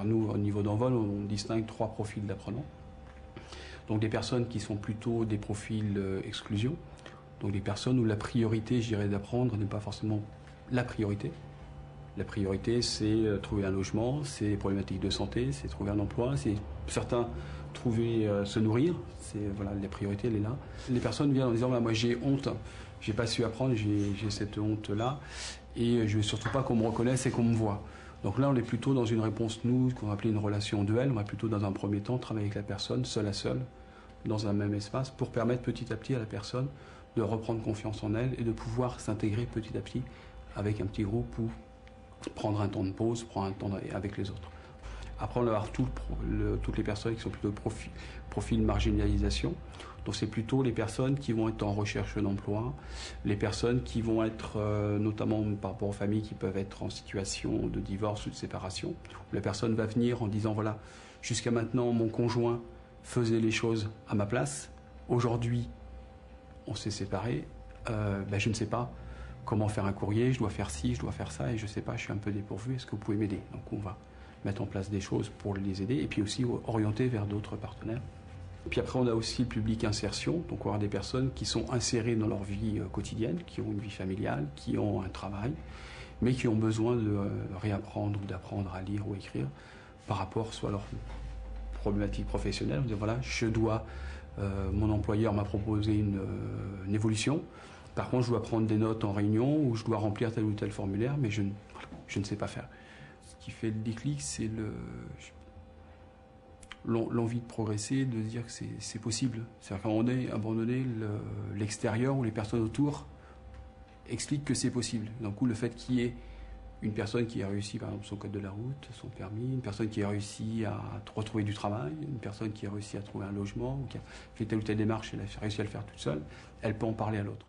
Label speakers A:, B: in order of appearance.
A: Nous, au niveau d'Envol, on distingue 3 profils d'apprenants. Donc des personnes qui sont plutôt des profils exclusion, donc des personnes où la priorité, je dirais, d'apprendre n'est pas forcément la priorité. La priorité, c'est trouver un logement, c'est les problématiques de santé, c'est trouver un emploi, c'est certains trouver se nourrir. Voilà, la priorité, elle est là. Les personnes viennent en disant, moi j'ai honte, j'ai pas su apprendre, j'ai cette honte-là, et je veux surtout pas qu'on me reconnaisse et qu'on me voit. Donc là, on est plutôt dans une réponse, nous, qu'on va appeler une relation duel. On va plutôt, dans un premier temps, travailler avec la personne, seule à seule, dans un même espace, pour permettre petit à petit à la personne de reprendre confiance en elle et de pouvoir s'intégrer petit à petit avec un petit groupe ou prendre un temps de pause, prendre un temps avec les autres. Après, on va avoir toutes les personnes qui sont plutôt profil marginalisation. Donc c'est plutôt les personnes qui vont être en recherche d'emploi, les personnes qui vont être, notamment par rapport aux familles qui peuvent être en situation de divorce ou de séparation, où la personne va venir en disant, voilà, jusqu'à maintenant, mon conjoint faisait les choses à ma place. Aujourd'hui, on s'est séparés, je ne sais pas comment faire un courrier, je dois faire ci, je dois faire ça, et je ne sais pas, je suis un peu dépourvu, est-ce que vous pouvez m'aider? Donc on va mettre en place des choses pour les aider, et puis aussi orienter vers d'autres partenaires. Et puis après, on a aussi le public insertion, donc on va avoir des personnes qui sont insérées dans leur vie quotidienne, qui ont une vie familiale, qui ont un travail, mais qui ont besoin de réapprendre ou d'apprendre à lire ou écrire par rapport soit à leur problématique professionnelle. On dit, voilà, mon employeur m'a proposé une évolution. Par contre, je dois prendre des notes en réunion ou je dois remplir tel ou tel formulaire, mais je ne sais pas faire. Ce qui fait le déclic, c'est l'envie de progresser, de se dire que c'est possible. C'est-à-dire qu'à un moment donné, abandonner l'extérieur ou les personnes autour expliquent que c'est possible. D'un coup, le fait qu'il y ait une personne qui a réussi, par exemple, son code de la route, son permis, une personne qui a réussi à retrouver du travail, une personne qui a réussi à trouver un logement, ou qui a fait telle ou telle démarche, elle a réussi à le faire toute seule, elle peut en parler à l'autre.